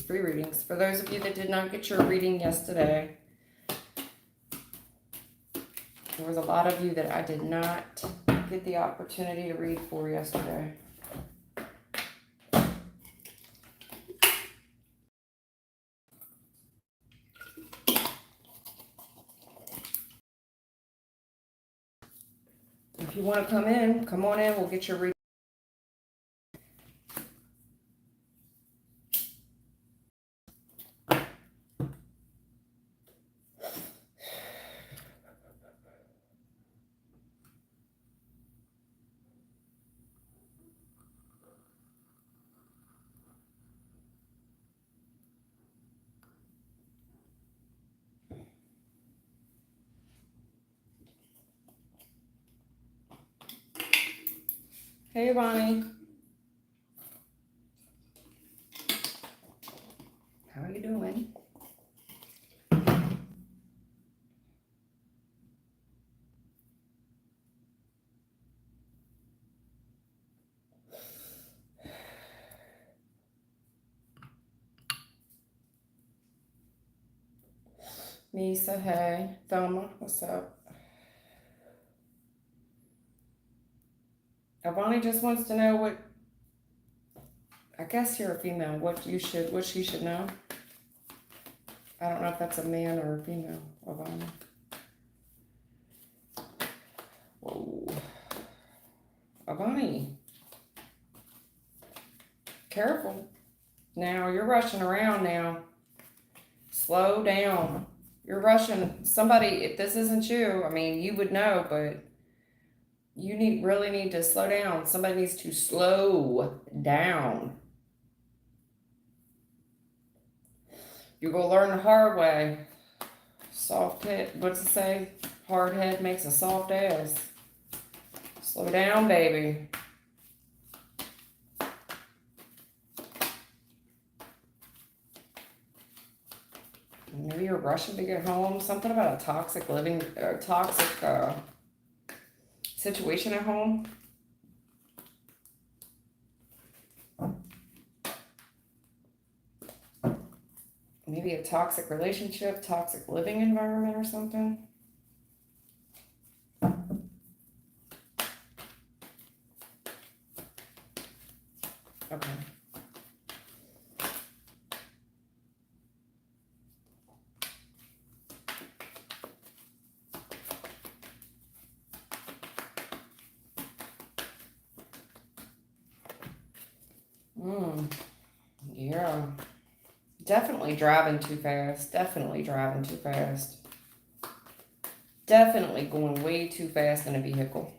free readings. For those of you that did not get your reading yesterday, there was a lot of you that I did not get the opportunity to read for yesterday. If you want to come in, come on in. We'll get your reading. Hey, Bonnie. How are you doing? Misa, hey. Thelma, what's up? Bonnie just wants to know what, I guess you're a female, what she should know. I don't know if that's a man or a female, Bonnie. Whoa. Bonnie. Careful. Now, you're rushing around now. Slow down. You're rushing. Somebody, if this isn't you, I mean, you would know, but you really need to slow down. Somebody needs to slow down. You're going to learn the hard way. Soft head, what's it say? Hard head makes a soft ass. Slow down, baby. Maybe you're rushing to get home. Something about a toxic situation at home. Maybe a toxic relationship, toxic living environment or something. Okay. Yeah. Definitely driving too fast. Definitely driving too fast. Definitely going way too fast in a vehicle.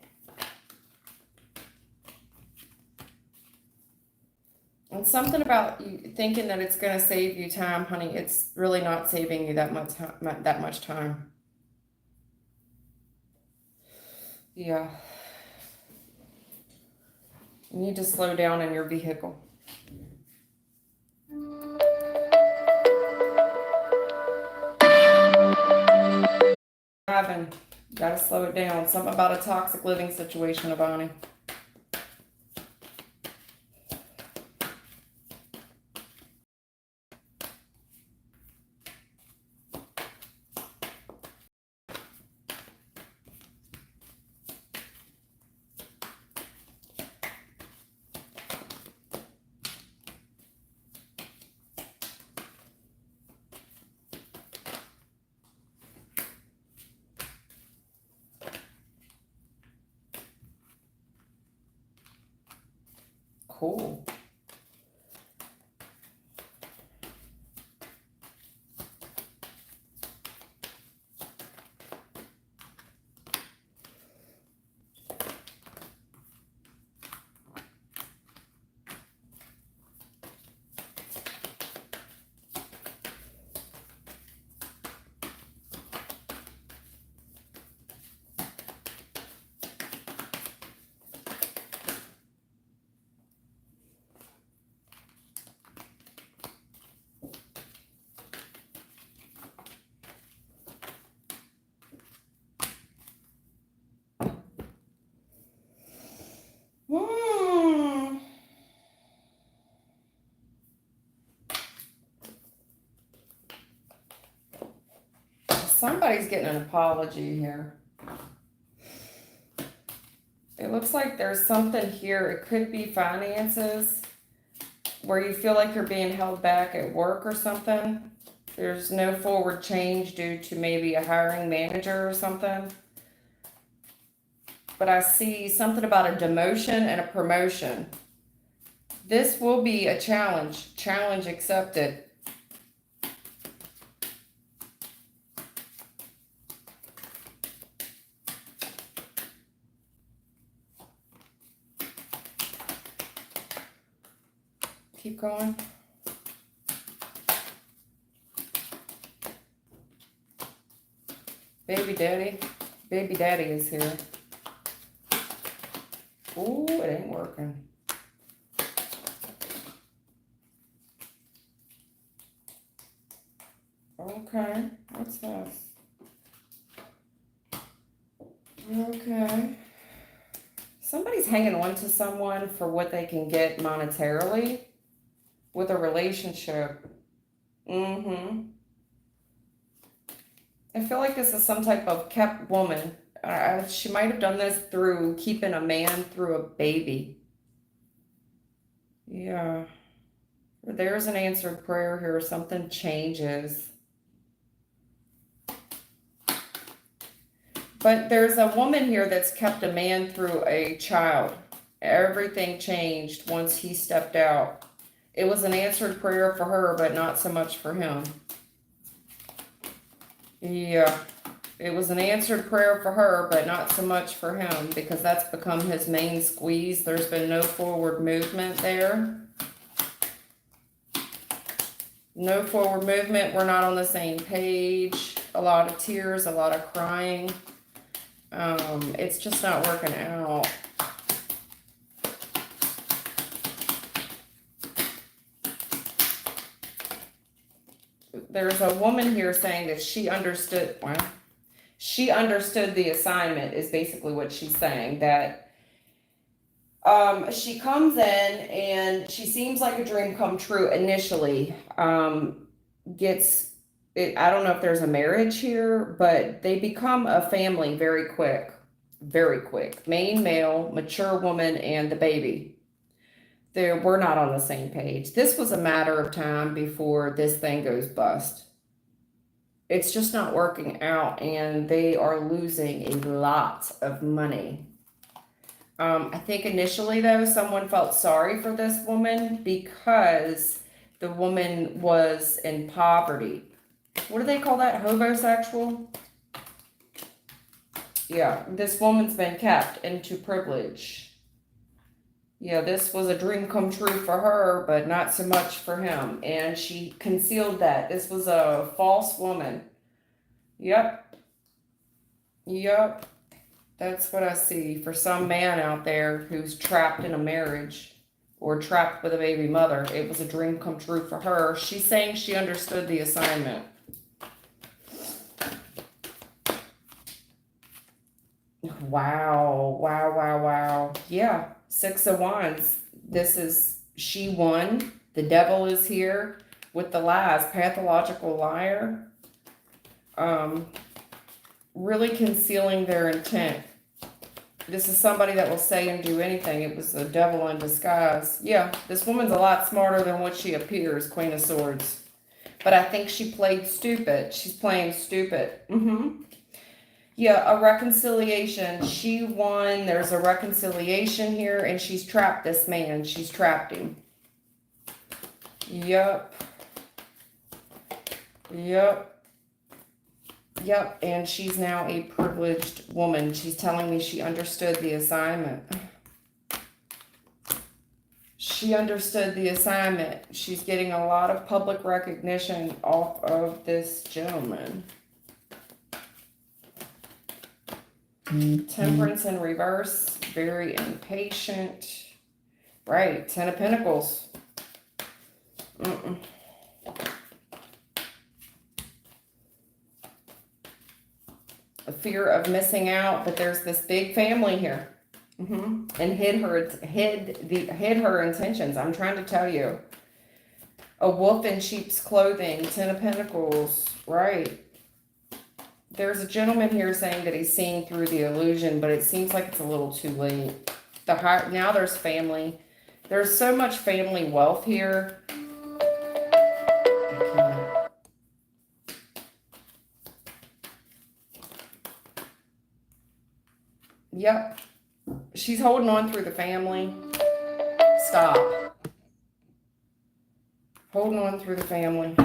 And something about you thinking that it's going to save you time, honey. It's really not saving you that much time. Yeah. You need to slow down in your vehicle. Driving. Gotta slow it down. Something about a toxic living situation, Bonnie. Cool. Somebody's getting an apology here. It looks like there's something here. It could be finances where you feel like you're being held back at work or something. There's no forward change due to maybe a hiring manager or something. But I see something about a demotion and a promotion. This will be a challenge. Challenge accepted. Keep going. Baby daddy is here. Ooh, it ain't working. Okay, what's this? Okay. Somebody's hanging on to someone for what they can get monetarily with a relationship. I feel like this is some type of kept woman. She might have done this through keeping a man through a baby. Yeah. There's an answered prayer here. Something changes. But there's a woman here that's kept a man through a child. Everything changed once he stepped out. It was an answered prayer for her, but not so much for him. Yeah, it was an answered prayer for her, but not so much for him, because that's become his main squeeze. There's been no forward movement there. No forward movement. We're not on the same page. A lot of tears, a lot of crying. It's just not working out. There's a woman here saying that she understood, well, she understood the assignment is basically what she's saying. That she comes in and she seems like a dream come true initially. Gets it, I don't know if there's a marriage here, but they become a family very quick. Very quick. Main male, mature woman, and the baby. We're not on the same page. This was a matter of time before this thing goes bust. It's just not working out, and they are losing a lot of money. I think initially, though, someone felt sorry for this woman because the woman was in poverty. What do they call that? Homosexual? Yeah, this woman's been kept into privilege. Yeah, this was a dream come true for her, but not so much for him. And she concealed that. This was a false woman. Yep. Yep. That's what I see for some man out there who's trapped in a marriage or trapped with a baby mother. It was a dream come true for her. She's saying she understood the assignment. Wow. Wow, wow, wow. Yeah. 6 of Wands. This is, she won. The devil is here with the lies. Pathological liar. Really concealing their intent. This is somebody that will say and do anything. It was the devil in disguise. Yeah, this woman's a lot smarter than what she appears, Queen of Swords. But I think she played stupid. She's playing stupid. Yeah, a reconciliation. She won. There's a reconciliation here, and she's trapped this man. She's trapped him. Yep. Yep. Yep, and she's now a privileged woman. She's telling me she understood the assignment. She understood the assignment. She's getting a lot of public recognition off of this gentleman. Temperance in reverse, very impatient. Right, 10 of Pentacles. A fear of missing out, but there's this big family here. And hid her intentions. I'm trying to tell you. A wolf in sheep's clothing, 10 of Pentacles, right. There's a gentleman here saying that he's seeing through the illusion, but it seems like it's a little too late. Now there's family. There's so much family wealth here. Yep. She's holding on through the family. Stop. Holding on through the family.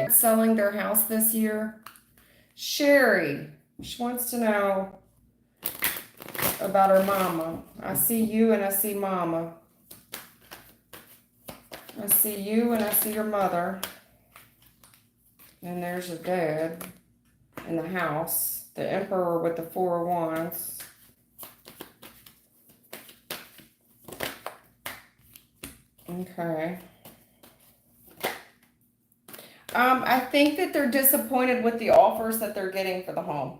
Selling their house this year. Sherry, she wants to know about her mama. I see you and I see mama. I see you and I see your mother. And there's your dad in the house. The Emperor with the 4 of Wands. Okay. I think that they're disappointed with the offers that they're getting for the home.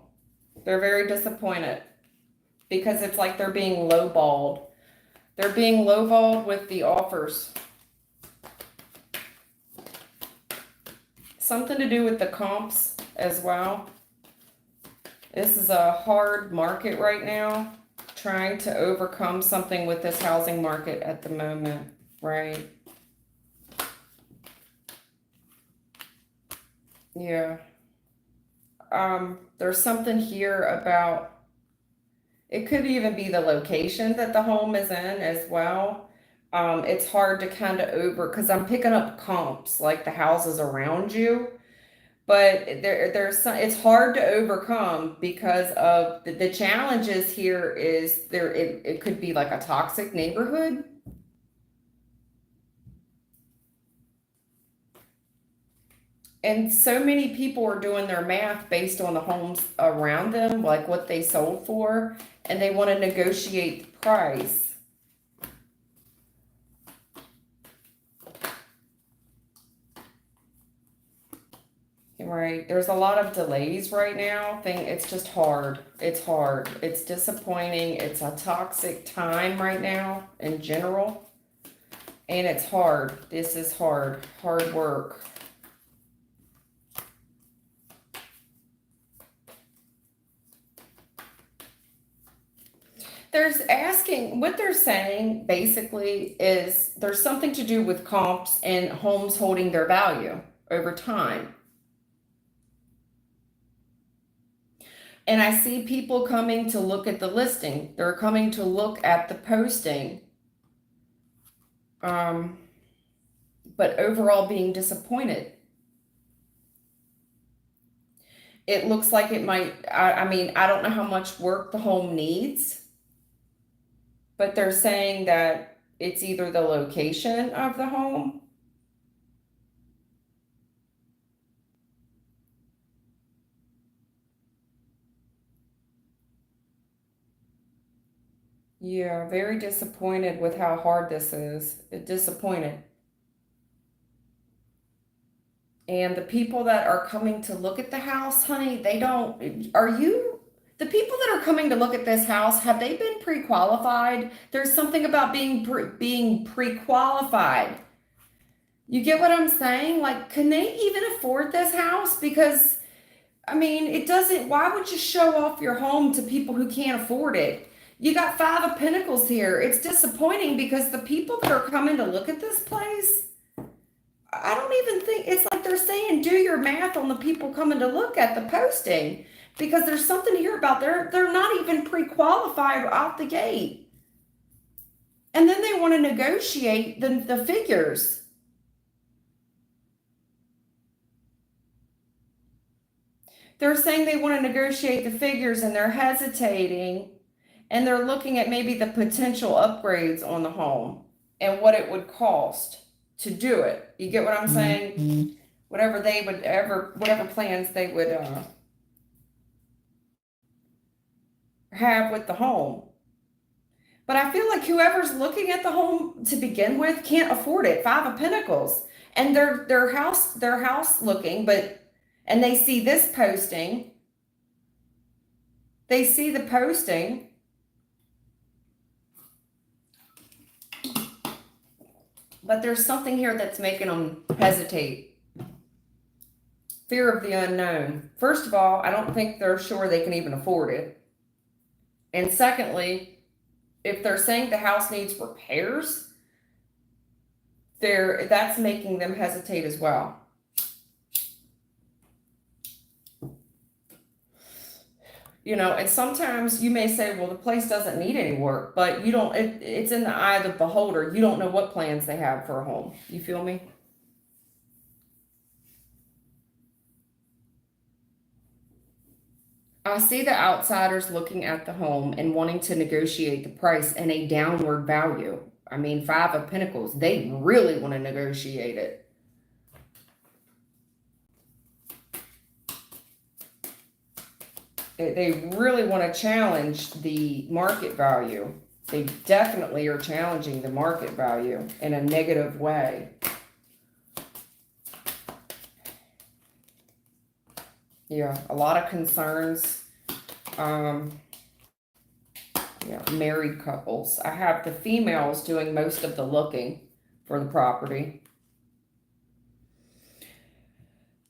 They're very disappointed because it's like they're being lowballed. They're being lowballed with the offers. Something to do with the comps as well. This is a hard market right now, trying to overcome something with this housing market at the moment, right? Yeah. There's something here about, it could even be the location that the home is in as well. It's hard to kind of because I'm picking up comps, like the houses around you, but there's some, it's hard to overcome because of the challenges here is it could be like a toxic neighborhood. And so many people are doing their math based on the homes around them, like what they sold for, and they want to negotiate the price. Right. There's a lot of delays right now. It's just hard. It's hard. It's disappointing. It's a toxic time right now in general. And it's hard. This is hard. Hard work. There's asking, what they're saying basically is there's something to do with comps and homes holding their value over time. And I see people coming to look at the listing. They're coming to look at the posting. But overall being disappointed. It looks like it might, I mean, I don't know how much work the home needs, but they're saying that it's either the location of the home. Yeah, very disappointed with how hard this is. Disappointed. And the people that are coming to look at the house, honey, the people that are coming to look at this house, have they been pre-qualified? There's something about being pre-qualified. You get what I'm saying? Like, can they even afford this house? Because, I mean, it doesn't, why would you show off your home to people who can't afford it? You got 5 of Pentacles here. It's disappointing because the people that are coming to look at this place, I don't even think, it's like they're saying do your math on the people coming to look at the posting, because there's something here about they're not even pre-qualified out the gate. And then they want to negotiate the figures. They're saying they want to negotiate the figures and they're hesitating, and they're looking at maybe the potential upgrades on the home and what it would cost to do it. You get what I'm saying? Whatever plans they would have with the home. But I feel like whoever's looking at the home to begin with can't afford it. 5 of Pentacles. And their house looking, and they see this posting. They see the posting. But there's something here that's making them hesitate. Fear of the unknown. First of all, I don't think they're sure they can even afford it. And secondly, if they're saying the house needs repairs, that's making them hesitate as well. You know, and sometimes you may say, well, the place doesn't need any work, but you don't, it's in the eye of the beholder. You don't know what plans they have for a home. You feel me? I see the outsiders looking at the home and wanting to negotiate the price and a downward value. I mean, Five of Pentacles, they really want to negotiate it. They really want to challenge the market value. They definitely are challenging the market value in a negative way. Yeah, a lot of concerns. Yeah, married couples. I have the females doing most of the looking for the property.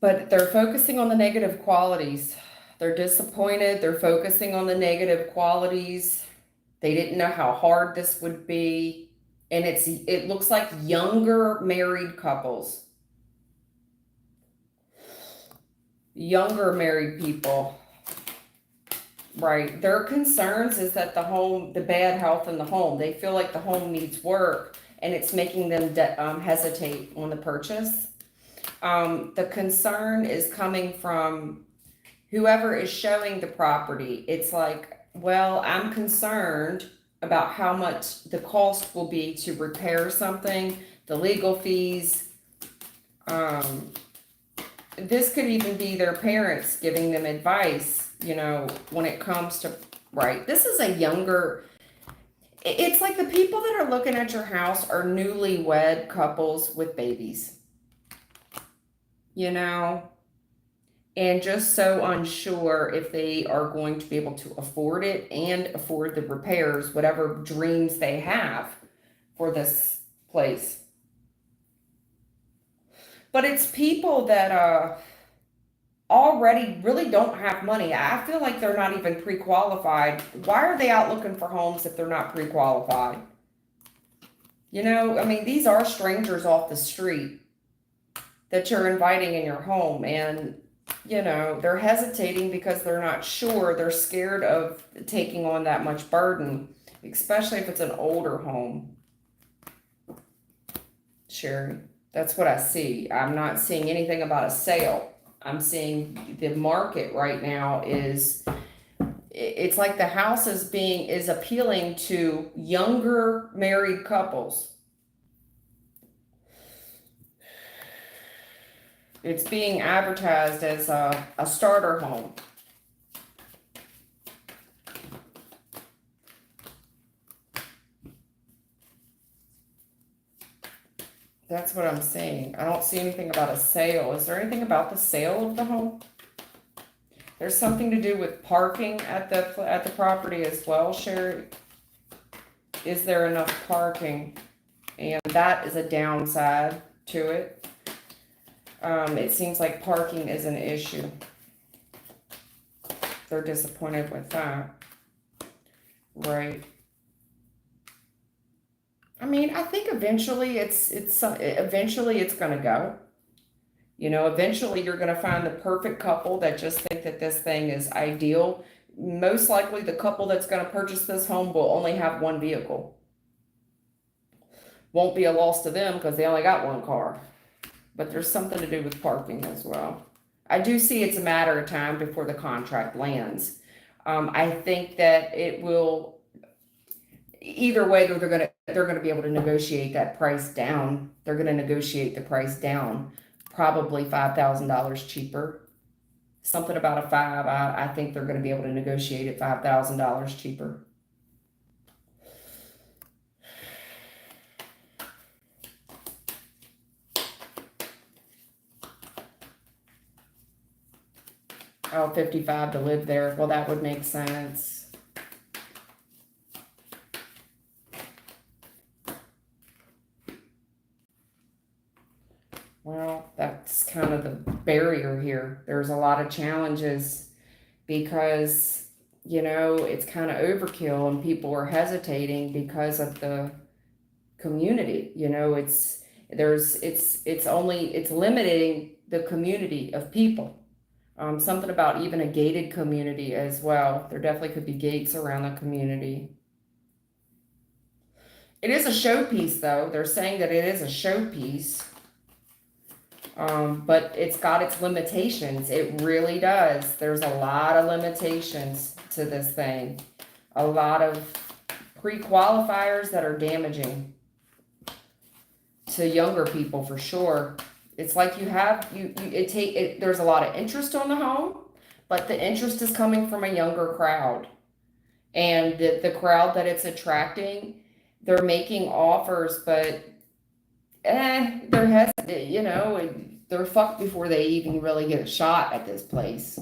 But they're focusing on the negative qualities. They're disappointed. They're focusing on the negative qualities. They didn't know how hard this would be. And it looks like younger married couples. Younger married people. Right. Their concerns is that the bad health in the home. They feel like the home needs work and it's making them hesitate on the purchase. The concern is coming from whoever is showing the property. It's like, well, I'm concerned about how much the cost will be to repair something, the legal fees. This could even be their parents giving them advice, you know, when it comes to, right. This is a younger, it's like the people that are looking at your house are newlywed couples with babies, you know, and just so unsure if they are going to be able to afford it and afford the repairs, whatever dreams they have for this place. But it's people that already really don't have money. I feel like they're not even pre-qualified. Why are they out looking for homes if they're not pre-qualified? You know, I mean, these are strangers off the street that you're inviting in your home, and you know, they're hesitating because they're not sure. They're scared of taking on that much burden, especially if it's an older home. Sherry, that's what I see. I'm not seeing anything about a sale. I'm seeing the market right now is, it's like the house is appealing to younger married couples. It's being advertised as a starter home. That's what I'm seeing. I don't see anything about a sale. Is there anything about the sale of the home? There's something to do with parking at the property as well, Sherry. Is there enough parking? And that is a downside to it. It seems like parking is an issue. They're disappointed with that. Right. I mean, I think eventually it's going to go. You know, eventually you're going to find the perfect couple that just think that this thing is ideal. Most likely the couple that's going to purchase this home will only have one vehicle. Won't be a loss to them because they only got one car. But there's something to do with parking as well. I do see it's a matter of time before the contract lands. I think that it will, either way, they're gonna be able to negotiate that price down. They're gonna negotiate the price down, probably $5,000 cheaper. Something about a 5. I think they're gonna be able to negotiate it $5,000 cheaper. Oh, 55 to live there. Well, that would make sense. Well, that's kind of the barrier here. There's a lot of challenges because, it's kind of overkill and people are hesitating because of the community. It's limiting the community of people. Something about even a gated community as well. There definitely could be gates around the community. It is a showpiece, though. They're saying that it is a showpiece. But it's got its limitations. It really does. There's a lot of limitations to this thing. A lot of pre-qualifiers that are damaging to younger people for sure. It's like there's a lot of interest on the home, but the interest is coming from a younger crowd. And the crowd that it's attracting, they're making offers, but they're fucked before they even really get a shot at this place,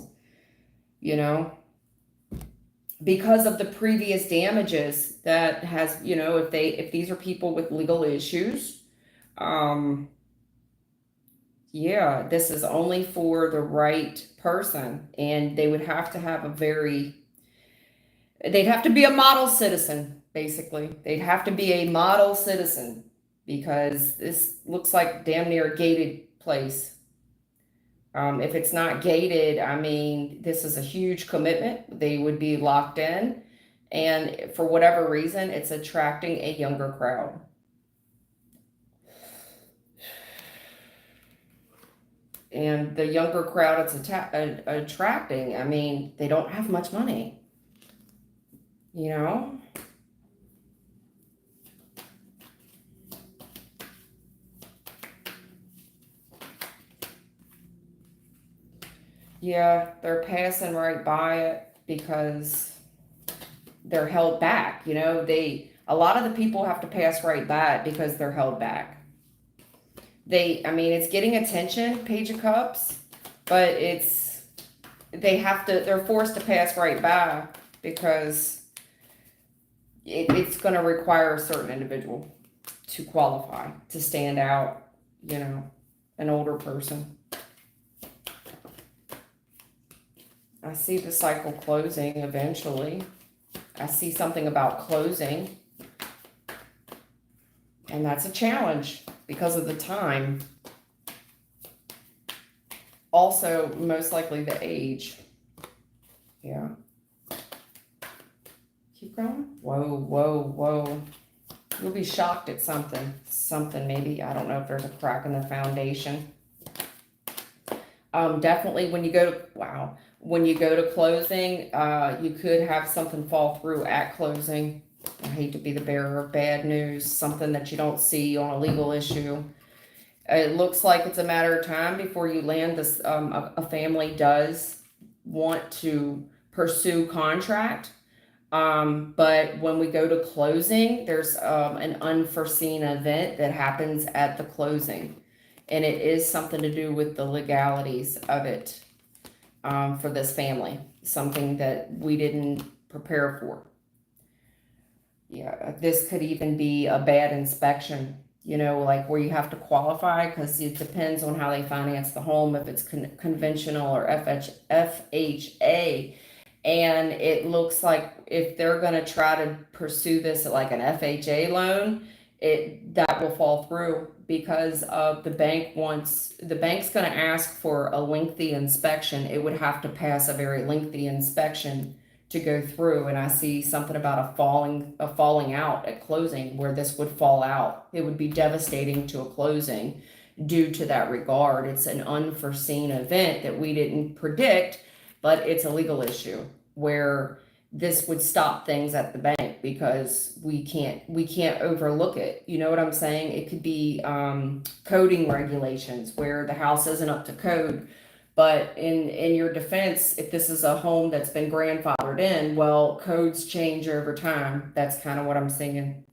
because of the previous damages that has, if these are people with legal issues, this is only for the right person, and they would have to have they'd have to be a model citizen, basically. They'd have to be a model citizen, because this looks like damn near a gated place. If it's not gated, I mean, this is a huge commitment. They would be locked in, and for whatever reason, it's attracting a younger crowd. And the younger crowd it's attracting, I mean, they don't have much money, Yeah, they're passing right by it because they're held back. A lot of the people have to pass right by it because they're held back. It's getting attention, Page of Cups, but they're forced to pass right by because it's going to require a certain individual to qualify, to stand out, an older person. I see the cycle closing eventually. I see something about closing. And that's a challenge because of the time. Also, most likely the age. Yeah. Keep going. Whoa, whoa, whoa. You'll be shocked at something. Something maybe. I don't know if there's a crack in the foundation. Definitely when you go to closing, you could have something fall through at closing. I hate to be the bearer of bad news, something that you don't see on a legal issue. It looks like it's a matter of time before you land this. A family does want to pursue contract. But when we go to closing, there's an unforeseen event that happens at the closing. And it is something to do with the legalities of it for this family. Something that we didn't prepare for. Yeah, this could even be a bad inspection, like where you have to qualify, because it depends on how they finance the home, if it's conventional or FHA. And it looks like if they're going to try to pursue this at like an FHA loan, that will fall through because of the bank's going to ask for a lengthy inspection. It would have to pass a very lengthy inspection to go through. And I see something about a falling out at closing, where this would fall out. It would be devastating to a closing due to that regard. It's an unforeseen event that we didn't predict, but it's a legal issue where this would stop things at the bank because we can't overlook it. You know what I'm saying? It could be coding regulations where the house isn't up to code. But in your defense, if this is a home that's been grandfathered in, well, codes change over time. That's kind of what I'm seeing.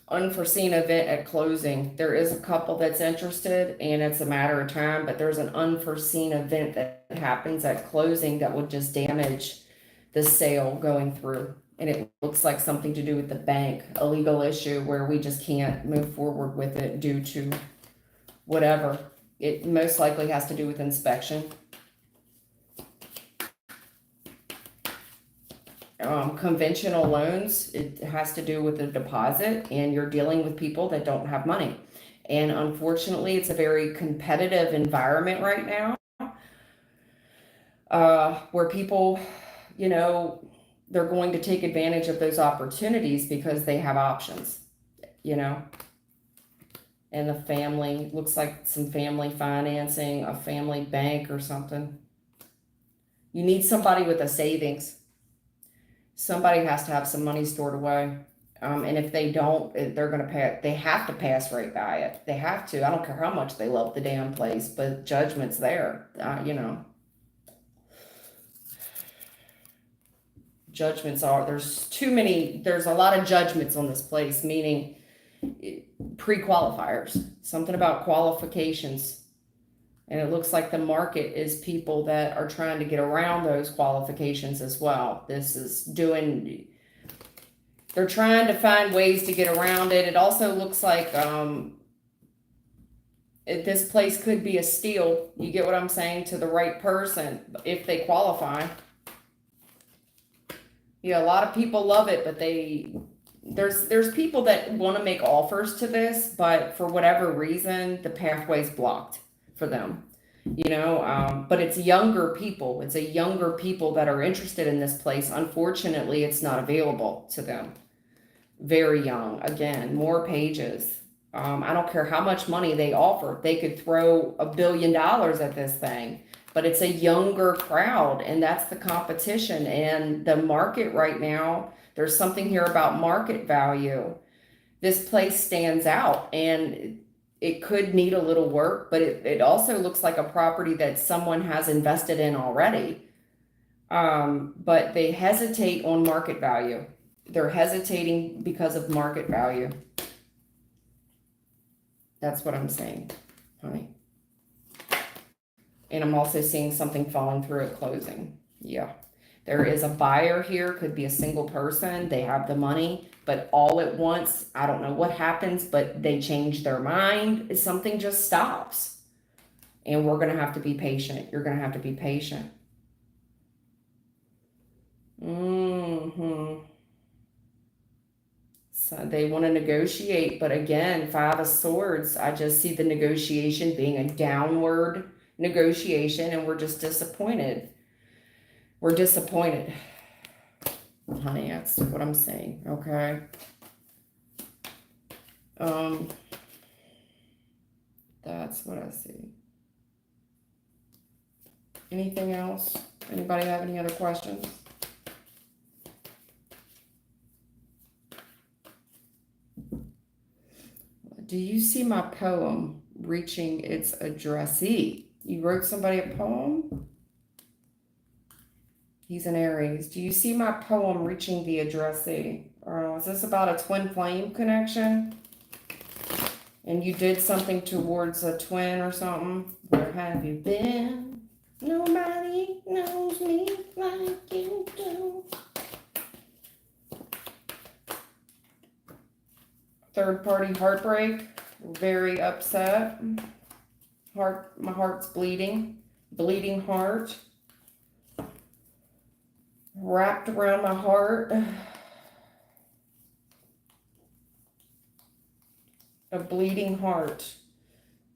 Unforeseen event at closing. There is a couple that's interested, and it's a matter of time, but there's an unforeseen event that happens at closing that would just damage the sale going through. And it looks like something to do with the bank, a legal issue where we just can't move forward with it due to whatever. It most likely has to do with inspection. Conventional loans, it has to do with a deposit, and you're dealing with people that don't have money. And unfortunately, it's a very competitive environment right now, where people, you know, they're going to take advantage of those opportunities because they have options, you know. And the family, looks like some family financing, a family bank or something. You need somebody with a savings. Somebody has to have some money stored away. And if they don't, they're going to pay. They have to pass right by it. They have to. I don't care how much they love the damn place, but judgment's there. You know, judgments are, there's too many, there's a lot of judgments on this place, meaning pre-qualifiers, something about qualifications. And it looks like the market is people that are trying to get around those qualifications as well. This is doing, they're trying to find ways to get around it. It also looks like this place could be a steal. You get what I'm saying? To the right person, if they qualify. Yeah, a lot of people love it, but there's people that want to make offers to this, but for whatever reason, the pathway's blocked for them. You know, but it's younger people. It's a younger people that are interested in this place. Unfortunately, it's not available to them. Very young. Again, more pages. I don't care how much money they offer. They could throw $1 billion at this thing, but it's a younger crowd, and that's the competition. And the market right now, there's something here about market value. This place stands out, and it could need a little work, but it also looks like a property that someone has invested in already. But they hesitate on market value. They're hesitating because of market value. That's what I'm saying, honey. And I'm also seeing something falling through at closing. Yeah. There is a buyer here, could be a single person. They have the money, but all at once, I don't know what happens, but they change their mind. Something just stops. And we're going to have to be patient. You're going to have to be patient. So they want to negotiate, but again, Five of Swords, I just see the negotiation being a downward negotiation, and we're just disappointed. We're disappointed. Honey, that's what I'm saying, okay? That's what I see. Anything else? Anybody have any other questions? Do you see my poem reaching its addressee? You wrote somebody a poem? He's an Aries. Do you see my poem reaching the addressee? Is this about a twin flame connection? And you did something towards a twin or something? Where have you been? Nobody knows me like you do. Third party heartbreak. Very upset. My heart's bleeding. Bleeding heart. Wrapped around my heart. A bleeding heart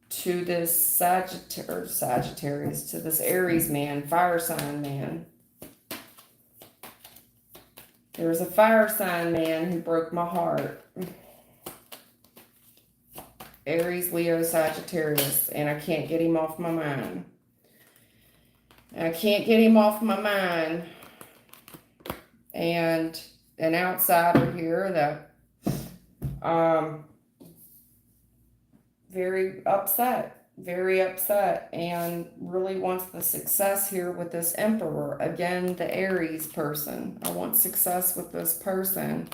to this Sagittarius, to this Aries man, fire sign man. There was a fire sign man who broke my heart. Aries, Leo, Sagittarius, and I can't get him off my mind. I can't get him off my mind. And an outsider here that very upset, and really wants the success here with this Emperor. Again, the Aries person. I want success with this person.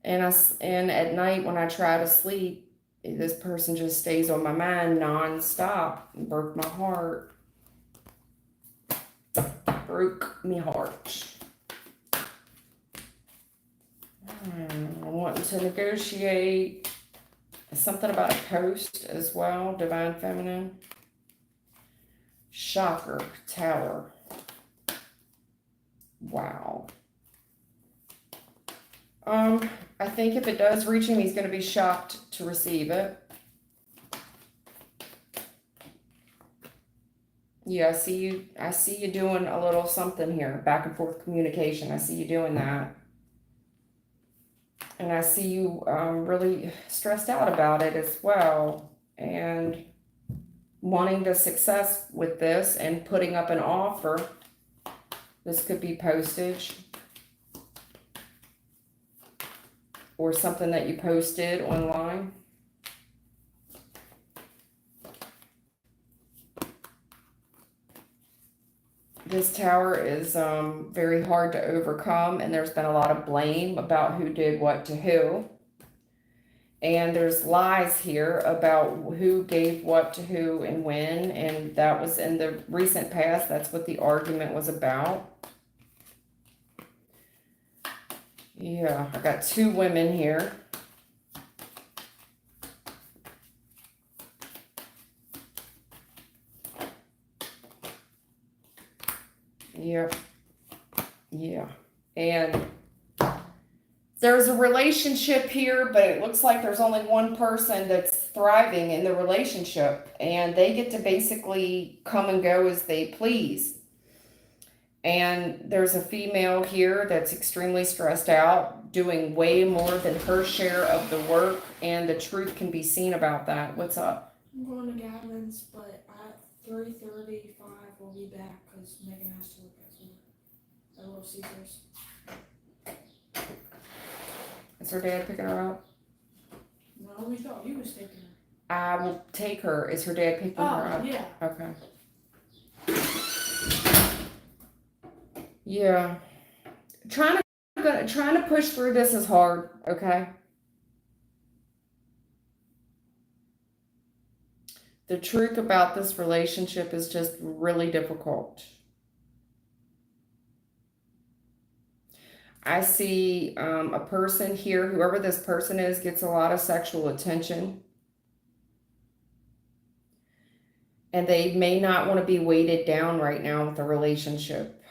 And at night when I try to sleep, this person just stays on my mind non-stop. Broke my heart. Broke me heart. to negotiate. Something about a post as well, Divine Feminine. Shocker, Tower. Wow. I think if it does reach him, he's going to be shocked to receive it. Yeah, I see you doing a little something here, back and forth communication. I see you doing that. And I see you really stressed out about it as well. And wanting the success with this and putting up an offer. This could be postage. Or something that you posted online. This tower is very hard to overcome, and there's been a lot of blame about who did what to who. And there's lies here about who gave what to who and when, and that was in the recent past. That's what the argument was about. Yeah, I got two women here. Yeah. Yeah. And there's a relationship here, but it looks like there's only one person that's thriving in the relationship, and they get to basically come and go as they please. And there's a female here that's extremely stressed out, doing way more than her share of the work, and the truth can be seen about that. What's up? I'm going to Gatlin's, but at 3:35 we'll be back because Megan has to look at food at Little Caesars. Is her dad picking her up? No, we thought you was taking her. I will take her. Is her dad picking her up? Yeah. Okay. Yeah. Trying to push through this is hard, okay? The truth about this relationship is just really difficult. I see a person here, whoever this person is, gets a lot of sexual attention. And they may not want to be weighted down right now with a relationship.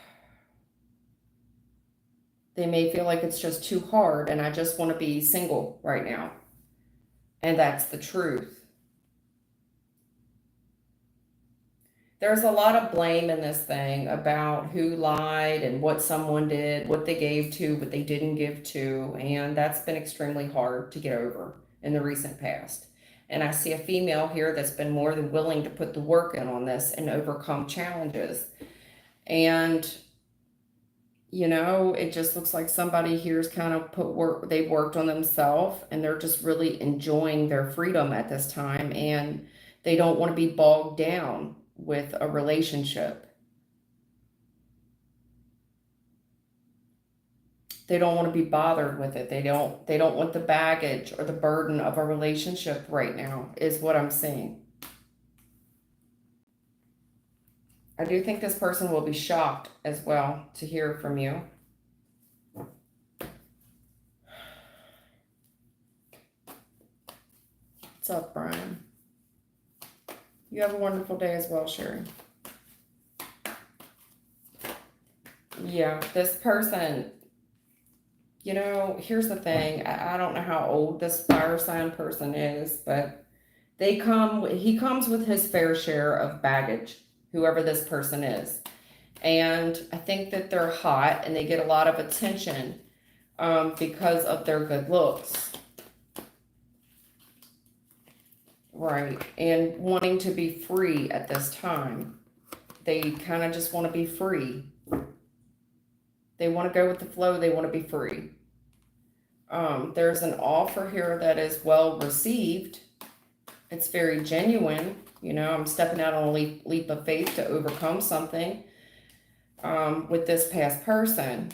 They may feel like it's just too hard and I just want to be single right now. And that's the truth. There's a lot of blame in this thing about who lied and what someone did, what they gave to, what they didn't give to. And that's been extremely hard to get over in the recent past. And I see a female here that's been more than willing to put the work in on this and overcome challenges. And you know, it just looks like somebody here's kind of they've worked on themselves and they're just really enjoying their freedom at this time, and they don't want to be bogged down with a relationship. They don't want to be bothered with it. They don't want the baggage or the burden of a relationship right now, is what I'm seeing. I do think this person will be shocked as well to hear from you. What's up, Brian? You have a wonderful day as well, Sherry. Yeah, this person, you know, here's the thing. I don't know how old this fire sign person is, but he comes with his fair share of baggage, whoever this person is. And I think that they're hot and they get a lot of attention because of their good looks. Right. And wanting to be free at this time. They kind of just want to be free. They want to go with the flow. They want to be free. There's an offer here that is well received. It's very genuine. You know, I'm stepping out on a leap of faith to overcome something with this past person.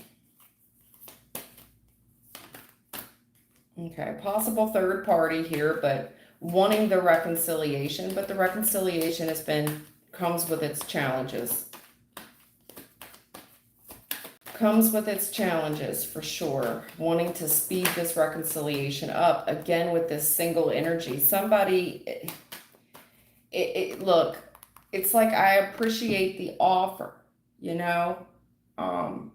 Okay, possible third party here, but wanting the reconciliation. But the reconciliation comes with its challenges. comes with its challenges for sure. Wanting to speed this reconciliation up again with this single energy. Somebody, look, it's like I appreciate the offer, you know, and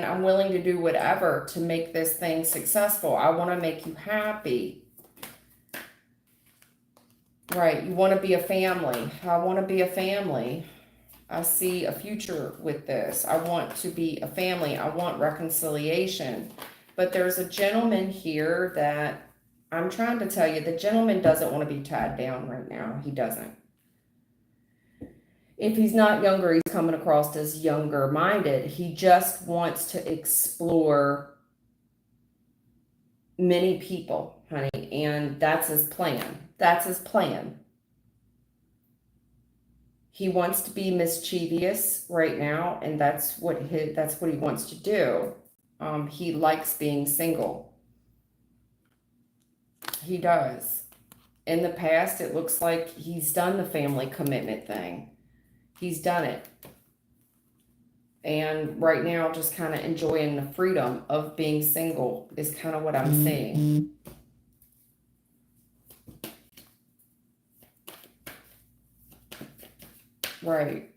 I'm willing to do whatever to make this thing successful. I want to make you happy. Right, you want to be a family. I want to be a family. I see a future with this. I want to be a family. I want reconciliation. But there's a gentleman here that I'm trying to tell you, the gentleman doesn't want to be tied down right now. He doesn't. If he's not younger, he's coming across as younger minded. He just wants to explore many people, honey, and that's his plan. That's his plan. He wants to be mischievous right now, and that's what he wants to do. He likes being single. He does. In the past, it looks like he's done the family commitment thing. He's done it. And right now, just kind of enjoying the freedom of being single is kind of what I'm seeing. Right.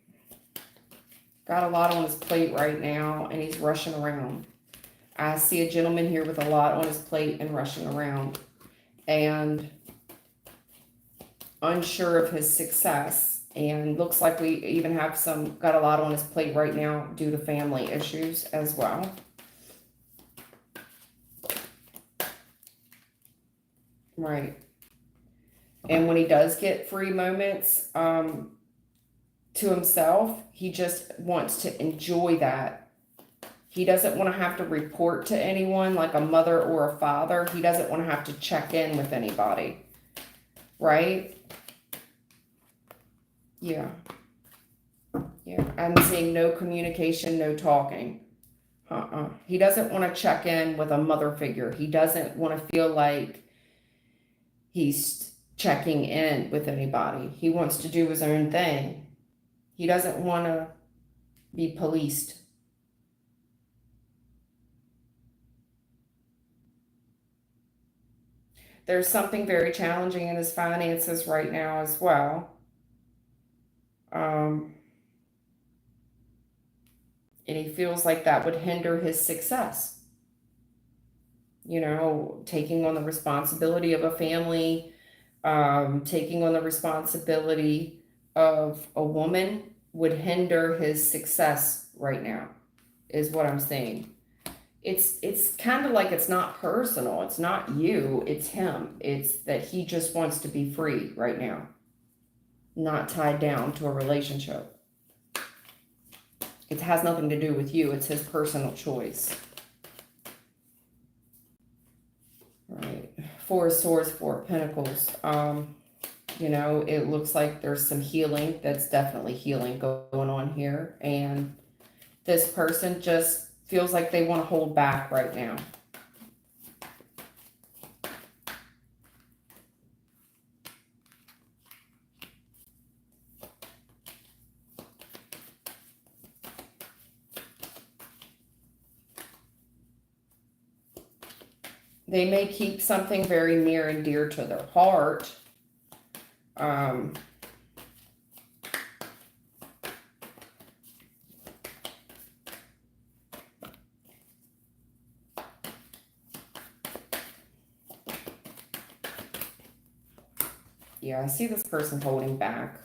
Got a lot on his plate right now, and he's rushing around. I see a gentleman here with a lot on his plate and rushing around. And unsure of his success. And looks like we even have got a lot on his plate right now due to family issues as well. Right. And when he does get free moments to himself, he just wants to enjoy that. He doesn't want to have to report to anyone like a mother or a father. He doesn't want to have to check in with anybody. Right? Yeah. Yeah. I'm seeing no communication, no talking. He doesn't want to check in with a mother figure. He doesn't want to feel like he's checking in with anybody. He wants to do his own thing. He doesn't want to be policed. There's something very challenging in his finances right now as well. And he feels like that would hinder his success. You know, taking on the responsibility of a family, taking on the responsibility of a woman would hinder his success right now, is what I'm saying. It's kind of like it's not personal. It's not you, it's him. It's that he just wants to be free right now, not tied down to a relationship. It has nothing to do with you. It's his personal choice. Right. Four of Swords, Four of Pentacles. You know, it looks like there's some healing. That's definitely healing going on here. And this person just feels like they want to hold back right now. They may keep something very near and dear to their heart. Yeah, I see this person holding back.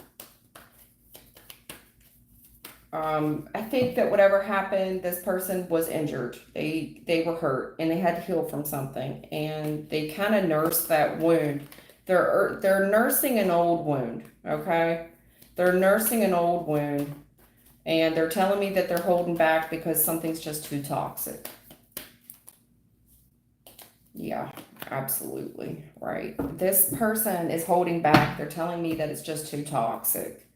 I think that whatever happened, this person was injured. They were hurt and they had to heal from something, and they kind of nursed that wound. They're nursing an old wound, okay? They're nursing an old wound, and they're telling me that they're holding back because something's just too toxic. Yeah, absolutely, right. This person is holding back. They're telling me that it's just too toxic.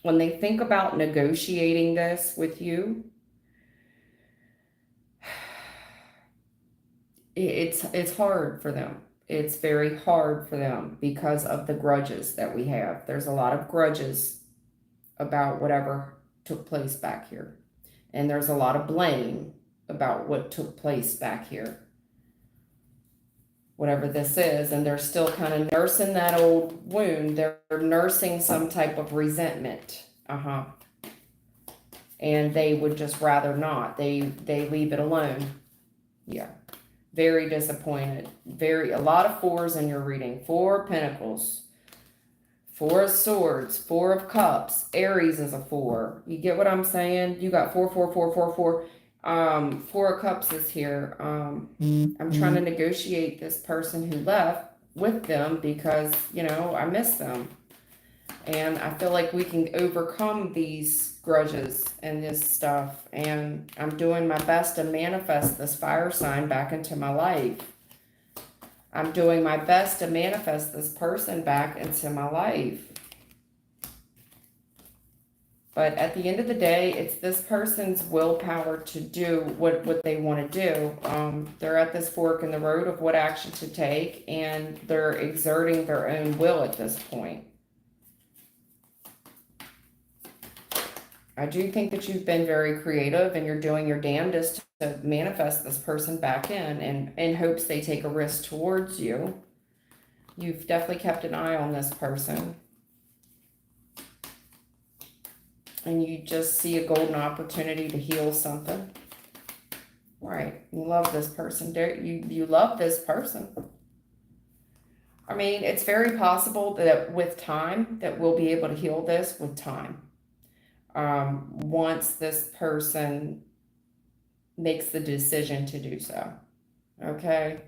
When they think about negotiating this with you, it's hard for them. It's very hard for them because of the grudges that we have. There's a lot of grudges about whatever took place back here. And there's a lot of blame about what took place back here. Whatever this is, and they're still kind of nursing that old wound. They're nursing some type of resentment. And they would just rather not. They leave it alone. Yeah. Very disappointed. A lot of fours in your reading. 4 of Pentacles. 4 of Swords. 4 of Cups. Aries is a 4. You get what I'm saying? You got 4, 4, 4, 4, 4. 4 of Cups is here. I'm trying to negotiate this person who left with them because, you know, I miss them. And I feel like we can overcome these grudges and this stuff. And I'm doing my best to manifest this fire sign back into my life. I'm doing my best to manifest this person back into my life. But at the end of the day, it's this person's willpower to do what they want to do. They're at this fork in the road of what action to take, and they're exerting their own will at this point. I do think that you've been very creative and you're doing your damnedest to manifest this person back in hopes they take a risk towards you. You've definitely kept an eye on this person. And you just see a golden opportunity to heal something. Right. You love this person. You love this person. I mean, it's very possible that with time that we'll be able to heal this with time. Once this person makes the decision to do so. Okay?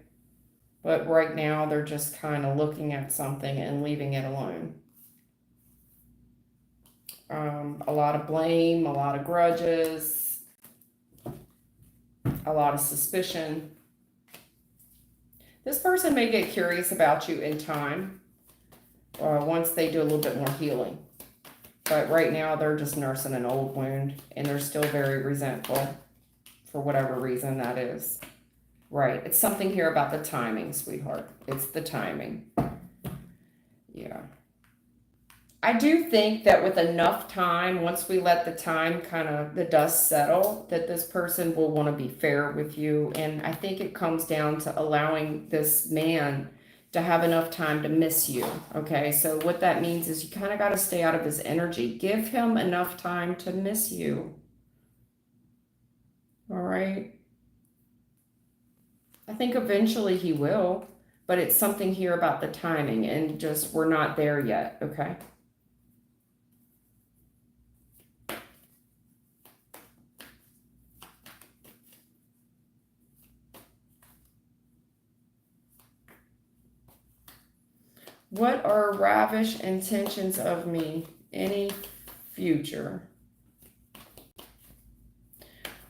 But right now they're just kind of looking at something and leaving it alone. A lot of blame, a lot of grudges, a lot of suspicion. This person may get curious about you in time, once they do a little bit more healing. But right now they're just nursing an old wound and they're still very resentful for whatever reason that is. Right. It's something here about the timing, sweetheart. It's the timing. Yeah. I do think that with enough time, once we let the time the dust settle, that this person will want to be fair with you. And I think it comes down to allowing this man to have enough time to miss you. Okay, so what that means is you kind of got to stay out of his energy. Give him enough time to miss you. All right. I think eventually he will, but it's something here about the timing and just we're not there yet. Okay. What are ravish intentions of me? Any future?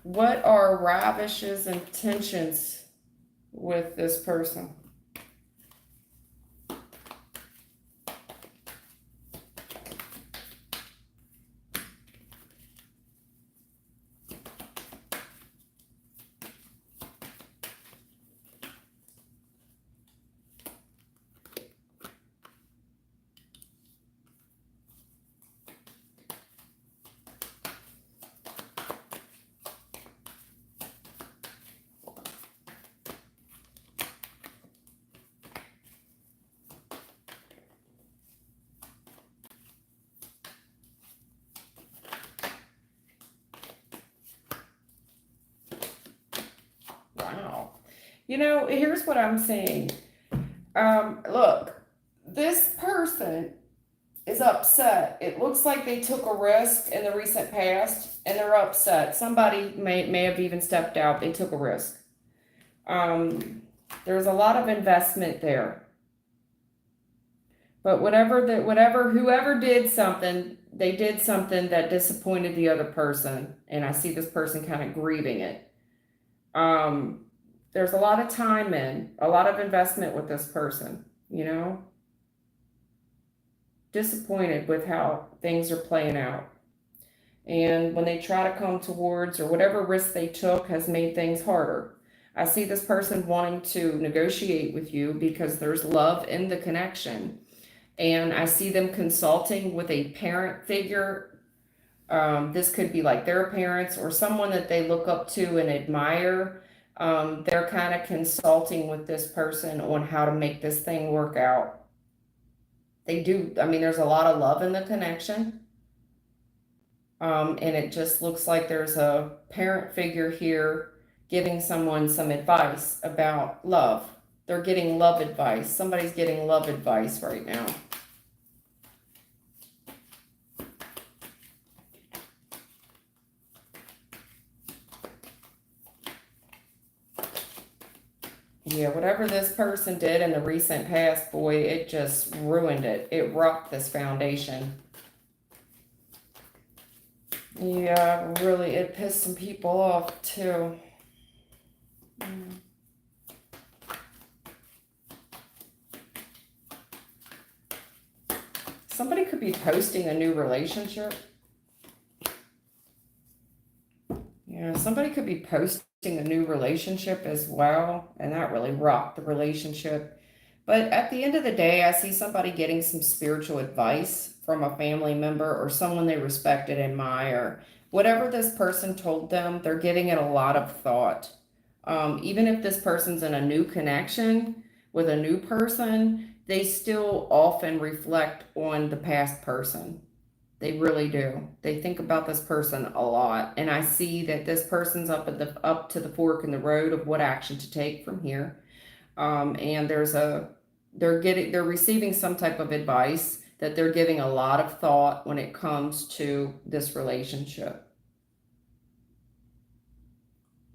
What are ravish's intentions with this person? Wow. You know, here's what I'm saying. Look, this person is upset. It looks like they took a risk in the recent past and they're upset. Somebody may have even stepped out. They took a risk. There's a lot of investment there. But whoever did something, they did something that disappointed the other person. And I see this person kind of grieving it. There's a lot of time a lot of investment with this person, you know, disappointed with how things are playing out. And when they try to come towards or whatever risk they took has made things harder. I see this person wanting to negotiate with you because there's love in the connection. And I see them consulting with a parent figure This could be like their parents or someone that they look up to and admire. They're kind of consulting with this person on how to make this thing work out. They do. I mean, there's a lot of love in the connection. And it just looks like there's a parent figure here giving someone some advice about love. They're getting love advice. Somebody's getting love advice right now. Yeah, whatever this person did in the recent past, boy, it just ruined it. It rocked this foundation. Yeah, really, it pissed some people off too. Somebody could be posting a new relationship. Yeah, somebody could be posting a new relationship as well, and that really rocked the relationship. But at the end of the day, I see somebody getting some spiritual advice from a family member or someone they respect and admire. Whatever this person told them, they're giving it a lot of thought. Even if this person's in a new connection with a new person, they still often reflect on the past person. They really do. They think about this person a lot, and I see that this person's up to the fork in the road of what action to take from here. And they're receiving some type of advice that they're giving a lot of thought when it comes to this relationship.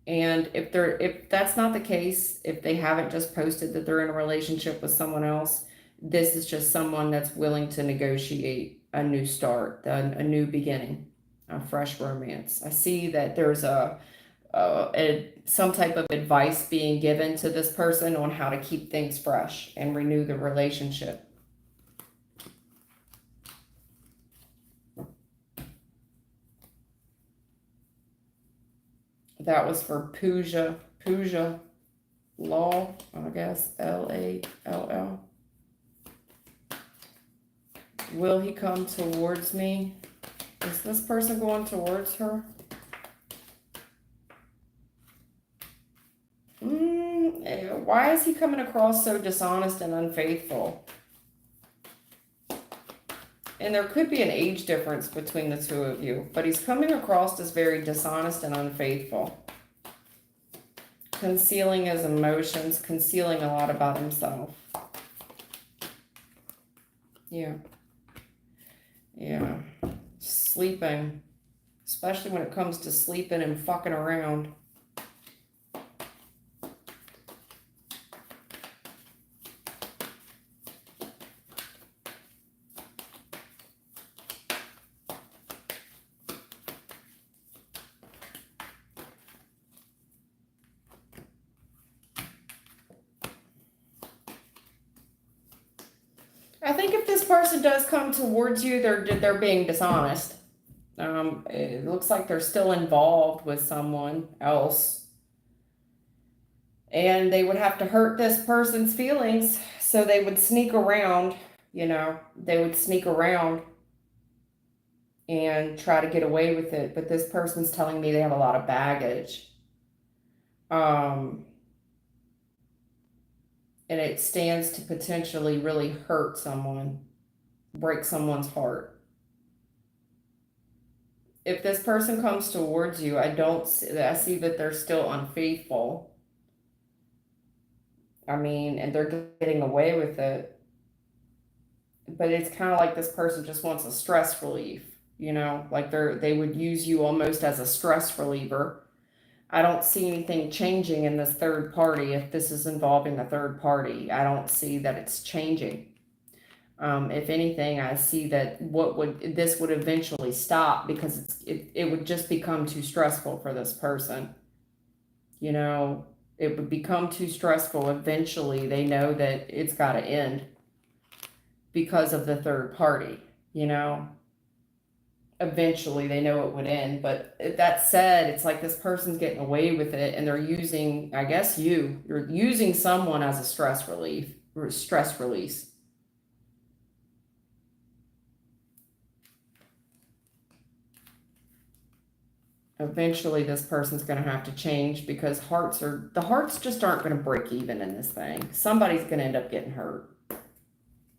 And if that's not the case, if they haven't just posted that they're in a relationship with someone else, this is just someone that's willing to negotiate a new start, a new beginning, a fresh romance. I see that there's some type of advice being given to this person on how to keep things fresh and renew the relationship. That was for Pooja Law, I guess, Lall. Will he come towards me? Is this person going towards her? Why is he coming across so dishonest and unfaithful? And there could be an age difference between the two of you, but he's coming across as very dishonest and unfaithful. Concealing his emotions, concealing a lot about himself. Yeah. Yeah. Sleeping. Especially when it comes to sleeping and fucking around. I think if this person does come towards you, they're being dishonest. It looks like they're still involved with someone else, and they would have to hurt this person's feelings, so they would sneak around. They would sneak around and try to get away with it. But this person's telling me they have a lot of baggage. And it stands to potentially really hurt someone, break someone's heart. If this person comes towards you, I see that they're still unfaithful. I mean, and they're getting away with it. But it's kind of like this person just wants a stress relief, like they would use you almost as a stress reliever. I don't see anything changing in this third party. If this is involving a third party, I don't see that it's changing. If anything, I see that this would eventually stop because it would just become too stressful for this person. It would become too stressful. Eventually, they know that it's got to end because of the third party. Eventually they know it would end. But that said, it's like this person's getting away with it, and they're using, I guess you're using someone as a stress relief or stress release. Eventually this person's going to have to change because the hearts just aren't going to break even in this thing. Somebody's going to end up getting hurt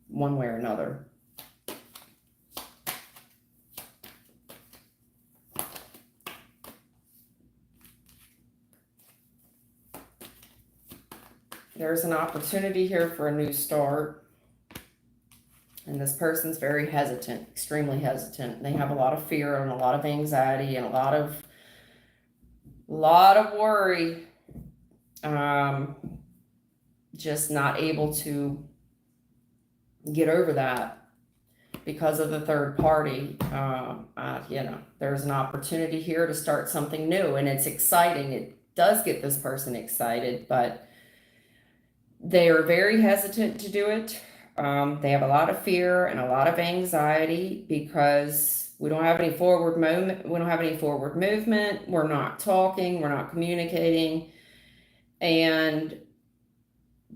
one way or another. There's an opportunity here for a new start. And this person's very hesitant, extremely hesitant. They have a lot of fear and a lot of anxiety and a lot of worry. Just not able to get over that because of the third party. There's an opportunity here to start something new, and it's exciting. It does get this person excited, but they are very hesitant to do it. They have a lot of fear and a lot of anxiety because we don't have any forward movement. We don't have any forward movement. We're not talking. We're not communicating. And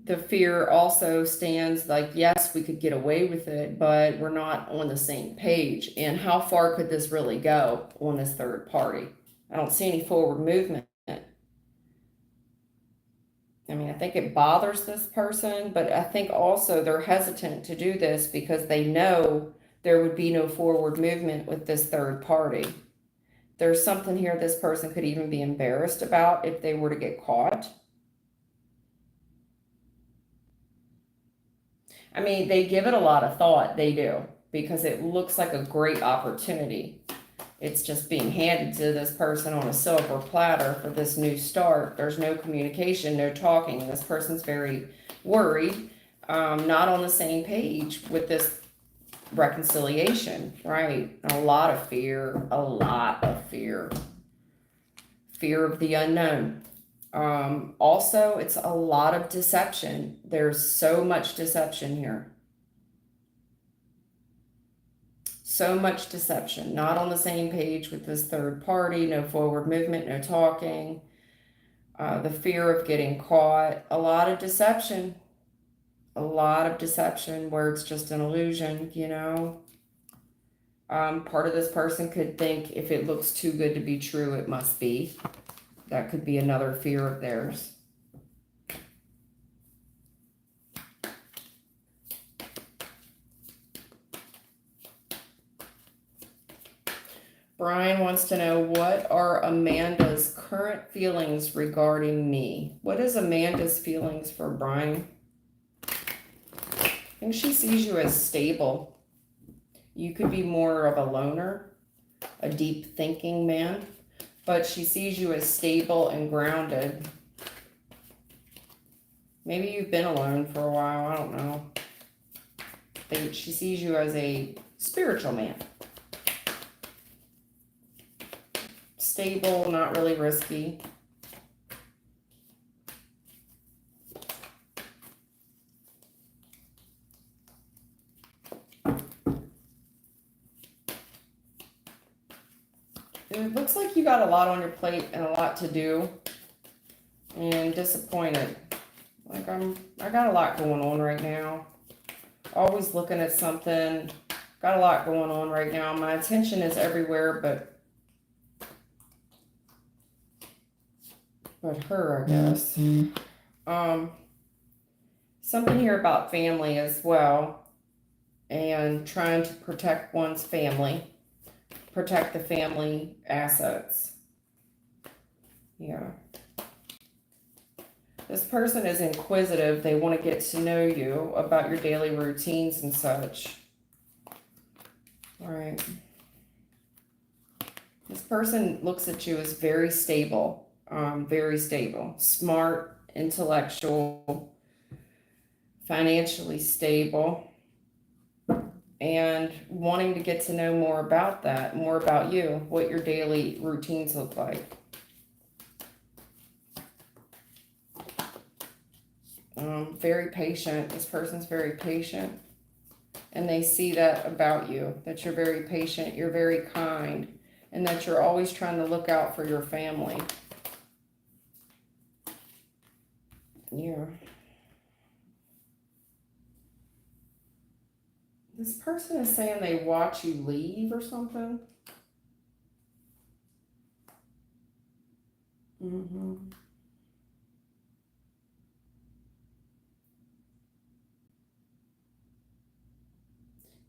the fear also stands like, yes, we could get away with it, but we're not on the same page. And how far could this really go on this third party? I don't see any forward movement. I mean, I think it bothers this person, but I think also they're hesitant to do this because they know there would be no forward movement with this third party. There's something here this person could even be embarrassed about if they were to get caught. I mean, they give it a lot of thought, they do, because it looks like a great opportunity. It's just being handed to this person on a silver platter for this new start. There's no communication, no talking. This person's very worried, not on the same page with this reconciliation, right? A lot of fear, fear of the unknown. Also, it's a lot of deception. There's so much deception here. So much deception, not on the same page with this third party, no forward movement, no talking, the fear of getting caught, a lot of deception where it's just an illusion, Part of this person could think if it looks too good to be true, it must be. That could be another fear of theirs. Brian wants to know, what are Amanda's current feelings regarding me? What is Amanda's feelings for Brian? I think she sees you as stable. You could be more of a loner, a deep thinking man, but she sees you as stable and grounded. Maybe you've been alone for a while, I don't know. She sees you as a spiritual man. Stable, not really risky. It looks like you got a lot on your plate and a lot to do, and disappointed. Like I got a lot going on right now. Always looking at something. Got a lot going on right now. My attention is everywhere, but her, I guess. Something here about family as well, and trying to protect one's family, protect the family assets. Yeah. This person is inquisitive. They want to get to know you about your daily routines and such. All right. This person looks at you as very stable. Smart, intellectual, financially stable, and wanting to get to know more about that, more about you, what your daily routines look like. Very patient. This person's very patient, and they see that about you, that you're very patient, you're very kind, and that you're always trying to look out for your family. Yeah. This person is saying they watch you leave or something. Mm-hmm.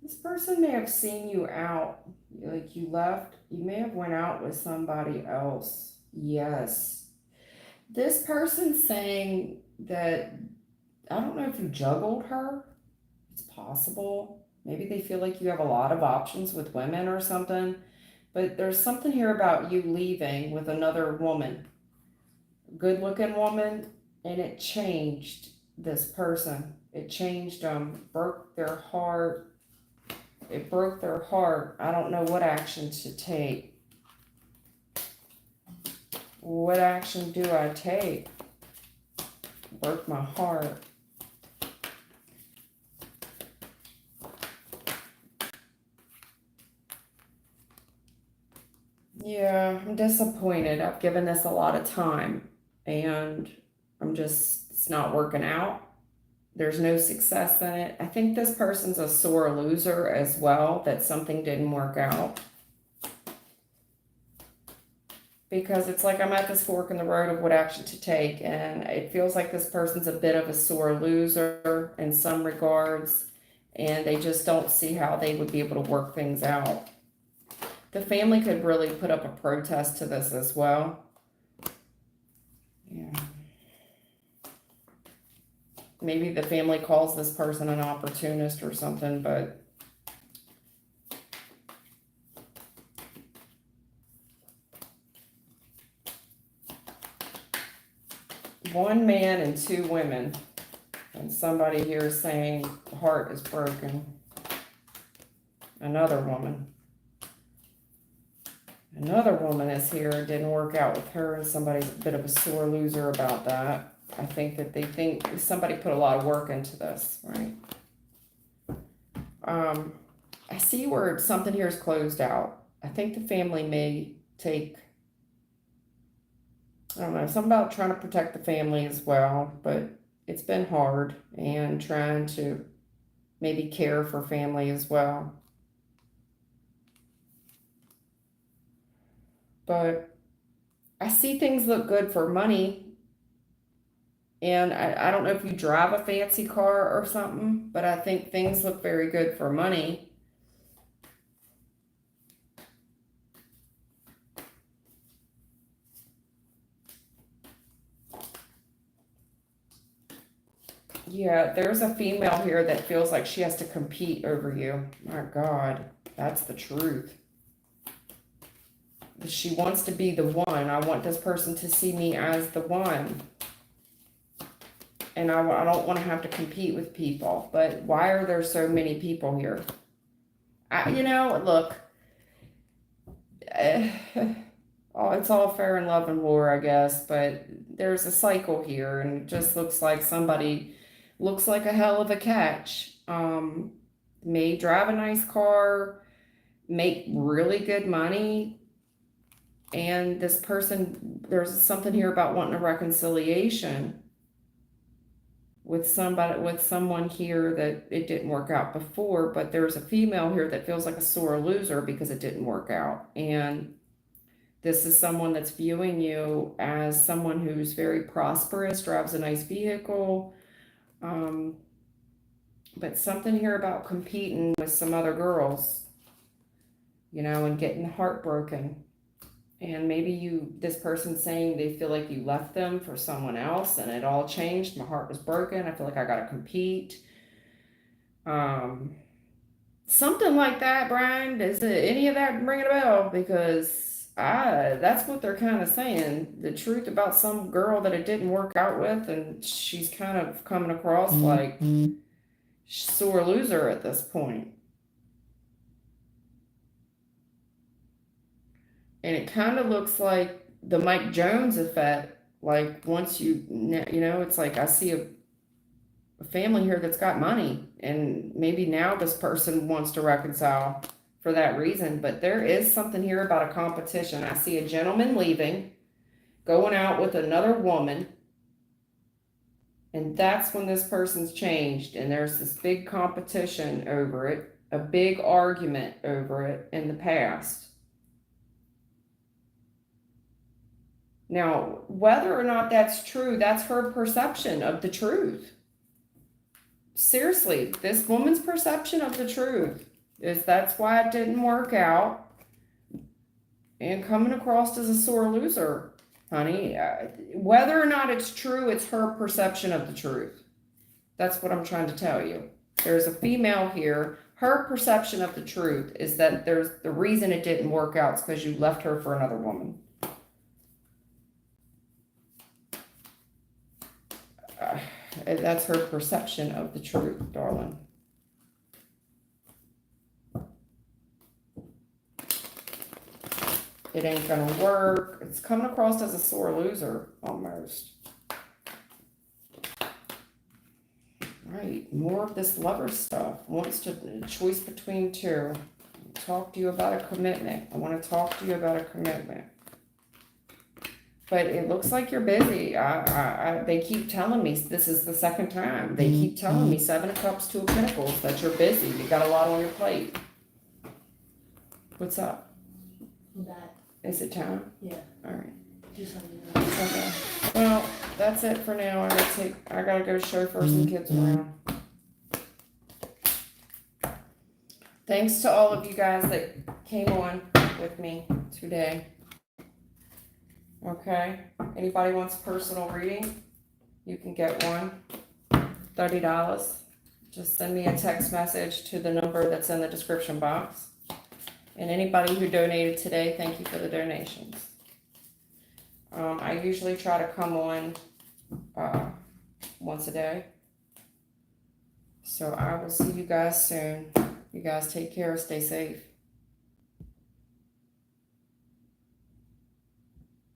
This person may have seen you out, like you left, you may have went out with somebody else. Yes. This person saying that, I don't know if you juggled her. It's possible. Maybe they feel like you have a lot of options with women or something. But there's something here about you leaving with another woman, good looking woman, and it changed this person. It changed them, broke their heart. It broke their heart. I don't know what action to take. What action do I take? Broke my heart. Yeah, I'm disappointed. I've given this a lot of time and it's not working out. There's no success in it. I think this person's a sore loser as well, that something didn't work out. Because it's like I'm at this fork in the road of what action to take, and it feels like this person's a bit of a sore loser in some regards, and they just don't see how they would be able to work things out. The family could really put up a protest to this as well. Yeah. Maybe the family calls this person an opportunist or something, but one man and two women, and somebody here is saying the heart is broken. Another woman is here. It didn't work out with her, and somebody's a bit of a sore loser about that. I think that they think somebody put a lot of work into this, right? I see where something here is closed out. I think the family may take, I don't know, something about trying to protect the family as well, but it's been hard, and trying to maybe care for family as well. But I see things look good for money. And I don't know if you drive a fancy car or something, but I think things look very good for money. Yeah, there's a female here that feels like she has to compete over you. My God, that's the truth. She wants to be the one. I want this person to see me as the one. And I don't want to have to compete with people. But why are there so many people here? Look, oh, it's all fair in love and war, I guess. But there's a cycle here, and it just looks like somebody looks like a hell of a catch. May drive a nice car, make really good money, and this person, there's something here about wanting a reconciliation with someone here that it didn't work out before, but there's a female here that feels like a sore loser because it didn't work out. And this is someone that's viewing you as someone who's very prosperous, drives a nice vehicle, but something here about competing with some other girls, and getting heartbroken. And maybe this person's saying they feel like you left them for someone else and it all changed. My heart was broken. I feel like I got to compete. Something like that, Brian. Does any of that ring a bell? Because that's what they're kind of saying. The truth about some girl that it didn't work out with, and she's kind of coming across like sore loser at this point. And it kind of looks like the Mike Jones effect. Like once it's like I see a family here that's got money, and maybe now this person wants to reconcile for that reason. But there is something here about a competition. I see a gentleman leaving, going out with another woman, and that's when this person's changed, and there's this big competition over it, a big argument over it in the past. Now, whether or not that's true, that's her perception of the truth. Seriously, this woman's perception of the truth is that's why it didn't work out. And coming across as a sore loser, honey. Whether or not it's true, it's her perception of the truth. That's what I'm trying to tell you. There's a female here. Her perception of the truth is that there's the reason it didn't work out is because you left her for another woman. That's her perception of the truth, darling. It ain't gonna work. It's coming across as a sore loser, almost. Right, more of this lover stuff. Wants to choice between two. Talk to you about a commitment. I want to talk to you about a commitment. But it looks like you're busy. They keep telling me, this is the second time. They keep telling me 7 of Cups, 2 of Pentacles, that you're busy. You got a lot on your plate. What's up? I'm back. Is it time? Yeah. All right. Just let me know. Okay. Well, that's it for now. I gotta go chauffeur some kids around. Thanks to all of you guys that came on with me today. Okay. Anybody wants personal reading? You can get one. $30. Just send me a text message to the number that's in the description box. And anybody who donated today, thank you for the donations. I usually try to come on once a day. So I will see you guys soon. You guys take care, stay safe.